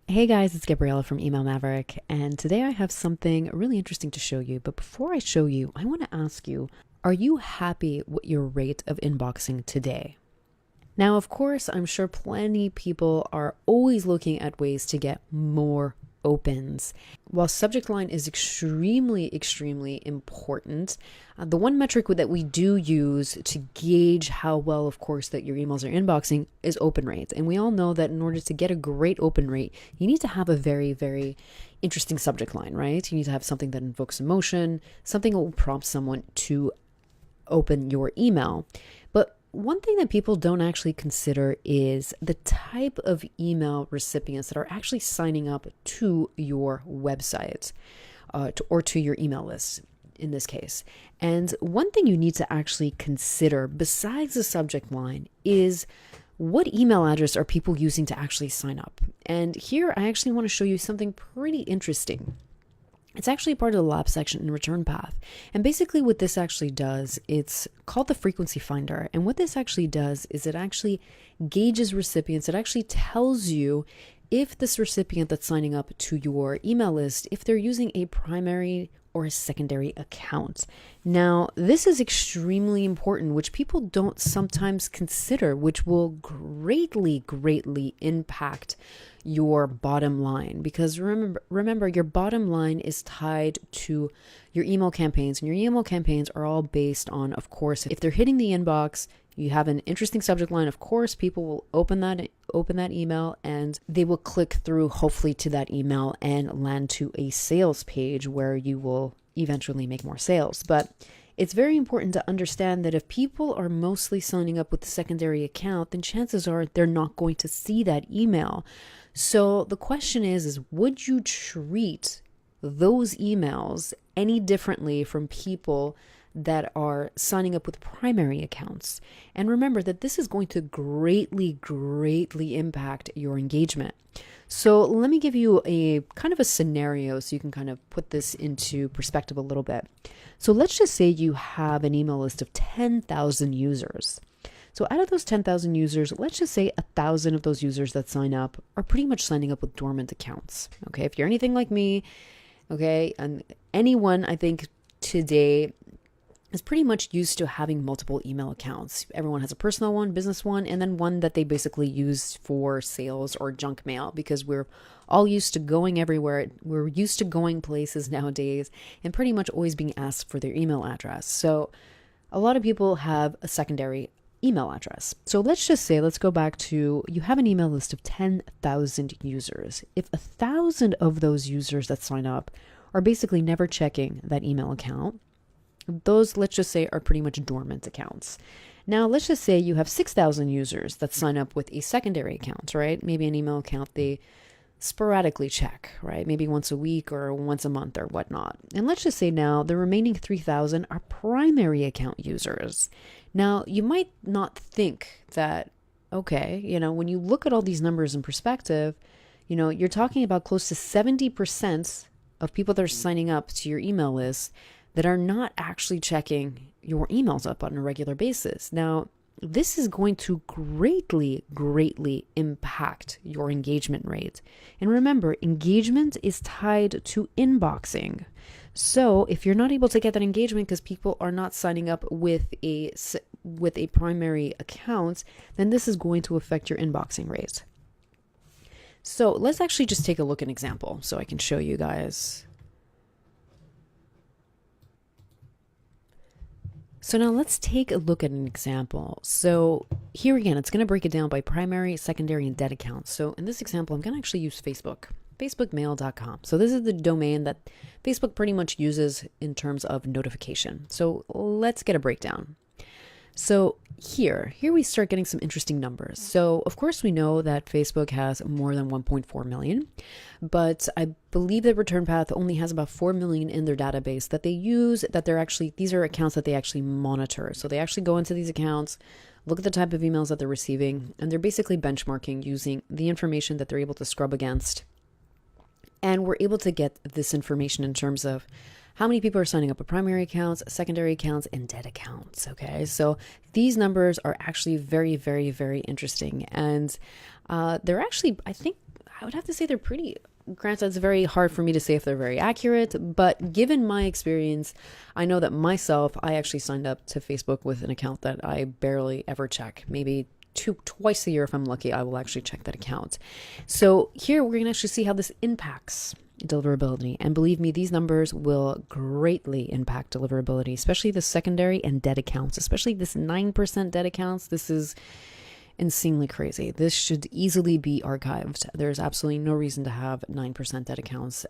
Hey guys, it's Gabriella from Email Maverick, and today I have something really interesting to show you. But before I show you, I want to ask you, are you happy with your rate of inboxing today? Now, of course, I'm sure plenty people are always looking at ways to get more opens. While subject line is extremely important, the one metric that we do use to gauge how well, of course, that your emails are inboxing is open rate. And we all know that in order to get a great open rate, you need to have a very interesting subject line, right? You need to have something that invokes emotion, something that will prompt someone to open your email. But one thing that people don't actually consider is the type of email recipients that are actually signing up to your website or to your email list in this case. And one thing you need to actually consider besides the subject line is what email address are people using to actually sign up? And here I actually want to show you something pretty interesting. It's actually part of the lab section in Return Path. And basically what this actually does, it's called the frequency finder. And what this actually does is it actually gauges recipients. It actually tells you if this recipient that's signing up to your email list, if they're using a primary or a secondary account. Now, this is extremely important, which people don't sometimes consider, which will greatly impact your bottom line. Because remember, your bottom line is tied to your email campaigns, and your email campaigns are all based on, of course, if they're hitting the inbox, you have an interesting subject line, of course, people will open that email and they will click through hopefully to that email and land to a sales page where you will eventually make more sales. But it's very important to understand that if people are mostly signing up with the secondary account, then chances are they're not going to see that email. So the question is would you treat those emails any differently from people that are signing up with primary accounts? And remember that this is going to greatly impact your engagement. So let me give you a kind of a scenario so you can kind of put this into perspective a little bit. So let's just say you have an email list of 10,000 users. So out of those 10,000 users, let's just say 1,000 of those users that sign up are pretty much signing up with dormant accounts. Okay, if you're anything like me, okay, and anyone I think today is pretty much used to having multiple email accounts. Everyone has a personal one, business one, and then one that they basically use for sales or junk mail, because we're all used to going everywhere. We're used to going places nowadays and pretty much always being asked for their email address. So a lot of people have a secondary email address. So let's just say, let's go back to, you have an email list of 10,000 users. If 1,000 of those users that sign up are basically never checking that email account, those, let's just say, are pretty much dormant accounts. Now, let's just say you have 6,000 users that sign up with a secondary account, right? Maybe an email account they sporadically check, right? Maybe once a week or once a month or whatnot. And let's just say now the remaining 3,000 are primary account users. Now, you might not think that, okay, when you look at all these numbers in perspective, you're talking about close to 70% of people that are signing up to your email list that are not actually checking your emails up on a regular basis. Now, this is going to greatly impact your engagement rate. And remember, engagement is tied to inboxing. So if you're not able to get that engagement because people are not signing up with a primary account, then this is going to affect your inboxing rate. So let's actually just take a look at an example so I can show you guys. So now let's take a look at an example. So here again, it's going to break it down by primary, secondary, and dead accounts. So in this example, I'm going to actually use Facebook, facebookmail.com. So this is the domain that Facebook pretty much uses in terms of notification. So let's get a breakdown. So here we start getting some interesting numbers. So of course we know that Facebook has more than 1.4 million, but I believe that Return Path only has about 4 million in their database that they use, these are accounts that they actually monitor. So they actually go into these accounts, look at the type of emails that they're receiving, and they're basically benchmarking using the information that they're able to scrub against. And we're able to get this information in terms of how many people are signing up with primary accounts, secondary accounts, and dead accounts. Okay, so these numbers are actually very interesting, and they're actually, I think, I would have to say they're pretty. Granted, it's very hard for me to say if they're very accurate, but given my experience, I know that myself, I actually signed up to Facebook with an account that I barely ever check. Maybe twice a year, if I'm lucky, I will actually check that account. So here we're going to actually see how this impacts deliverability. And believe me, these numbers will greatly impact deliverability, especially the secondary and dead accounts, especially this 9% dead accounts. This is insanely crazy. This should easily be archived. There's absolutely no reason to have 9% dead accounts.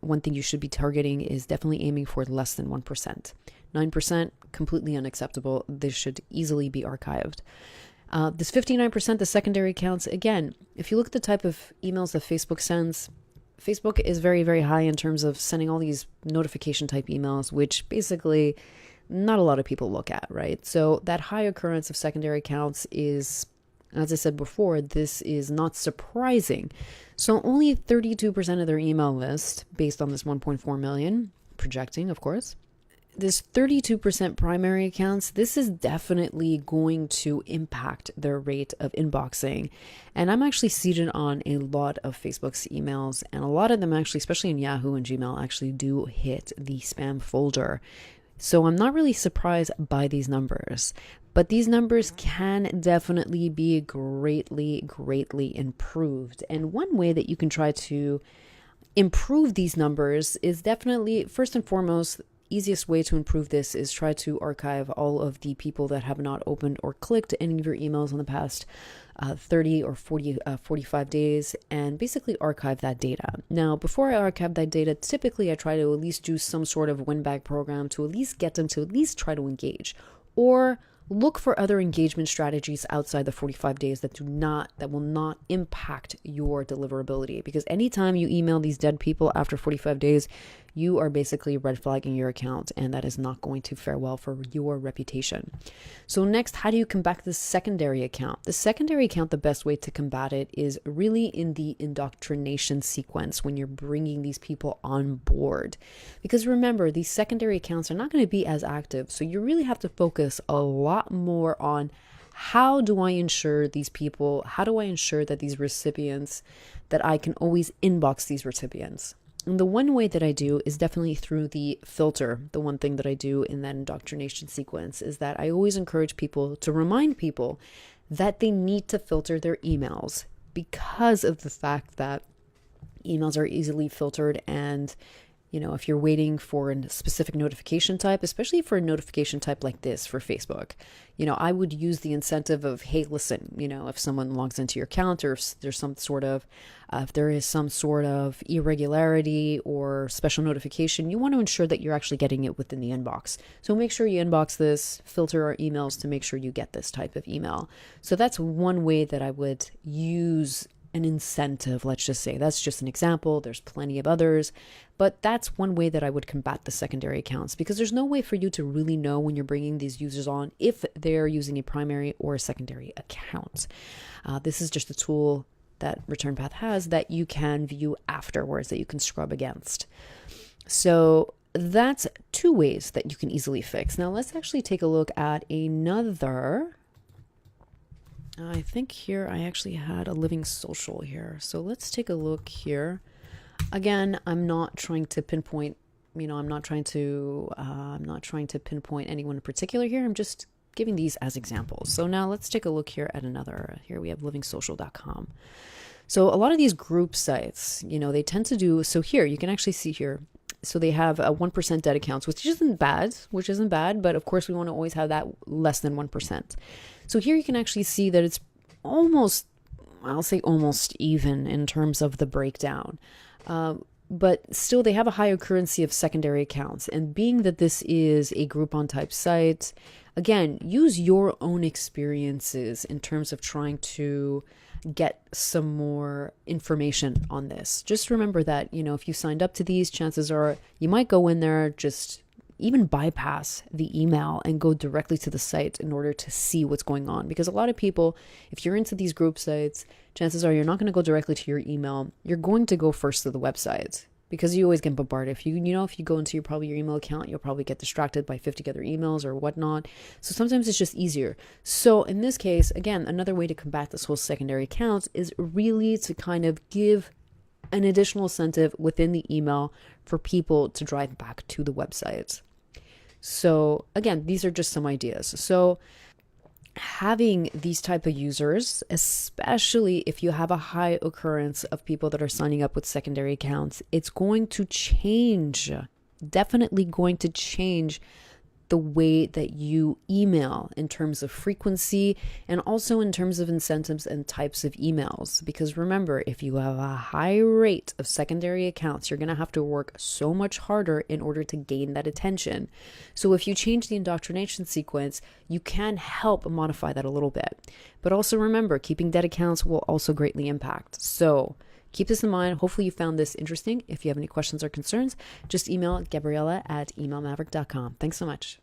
One thing you should be targeting is definitely aiming for less than 1%. 9%, completely unacceptable. This should easily be archived. This 59%, the secondary accounts, again, if you look at the type of emails that Facebook sends, Facebook is very, very high in terms of sending all these notification type emails, which basically not a lot of people look at, right? So that high occurrence of secondary accounts is, as I said before, this is not surprising. So only 32% of their email list, based on this 1.4 million, projecting, of course, this 32% primary accounts, this is definitely going to impact their rate of inboxing. And I'm actually seated on a lot of Facebook's emails, and a lot of them actually, especially in Yahoo and Gmail, actually do hit the spam folder. So I'm not really surprised by these numbers, but these numbers can definitely be greatly, greatly improved. And one way that you can try to improve these numbers is definitely, first and foremost, easiest way to improve this is try to archive all of the people that have not opened or clicked any of your emails in the past 30 or 45 days, and basically archive that data. Now, before I archive that data, typically I try to at least do some sort of win back program to at least get them to at least try to engage, or look for other engagement strategies outside the 45 days that will not impact your deliverability. Because anytime you email these dead people after 45 days, you are basically red flagging your account, and that is not going to fare well for your reputation. So next, how do you combat the secondary account? The secondary account, the best way to combat it is really in the indoctrination sequence when you're bringing these people on board. Because remember, these secondary accounts are not going to be as active, so you really have to focus a lot more on how do I ensure these people, how do I ensure that these recipients, that I can always inbox these recipients. And the one way that I do is definitely through the filter. The one thing that I do in that indoctrination sequence is that I always encourage people to remind people that they need to filter their emails, because of the fact that emails are easily filtered. And if you're waiting for a specific notification type, especially for a notification type like this for Facebook, I would use the incentive of, hey, listen, if someone logs into your account, or if there is some sort of irregularity or special notification, you want to ensure that you're actually getting it within the inbox. So make sure you inbox this, filter our emails to make sure you get this type of email. So that's one way that I would use an incentive, let's just say. That's just an example. There's plenty of others, but that's one way that I would combat the secondary accounts, because there's no way for you to really know when you're bringing these users on if they're using a primary or a secondary account. This is just a tool that ReturnPath has that you can view afterwards, that you can scrub against. So that's two ways that you can easily fix. Now let's actually take a look at another. I think here I actually had a Living Social here. So let's take a look here. Again, I'm not trying to pinpoint, I'm not trying to pinpoint anyone in particular here. I'm just giving these as examples. So now let's take a look here at another. Here we have livingsocial.com. So a lot of these group sites, they tend to do, so here you can actually see here. So they have a 1% dead accounts, which isn't bad, but of course we want to always have that less than 1%. So here you can actually see that it's almost, I'll say almost even in terms of the breakdown. But still they have a high occurrence of secondary accounts. And being that this is a Groupon type site, again, use your own experiences in terms of trying to get some more information on this. Just remember that, if you signed up to these, chances are you might go in there, just even bypass the email and go directly to the site in order to see what's going on. Because a lot of people, if you're into these group sites, chances are you're not going to go directly to your email. You're going to go first to the website. because you always get bombarded. If you go into your email account, you'll probably get distracted by 50 other emails or whatnot. So sometimes it's just easier. So in this case, again, another way to combat this whole secondary accounts is really to kind of give an additional incentive within the email for people to drive back to the website. So again, these are just some ideas. So having these type of users, especially if you have a high occurrence of people that are signing up with secondary accounts, it's going to change, definitely going to change the way that you email in terms of frequency and also in terms of incentives and types of emails. Because remember, if you have a high rate of secondary accounts, you're going to have to work so much harder in order to gain that attention. So if you change the indoctrination sequence, you can help modify that a little bit. But also remember, keeping dead accounts will also greatly impact. So keep this in mind. Hopefully you found this interesting. If you have any questions or concerns, just email Gabriella at emailmaverick.com. Thanks so much.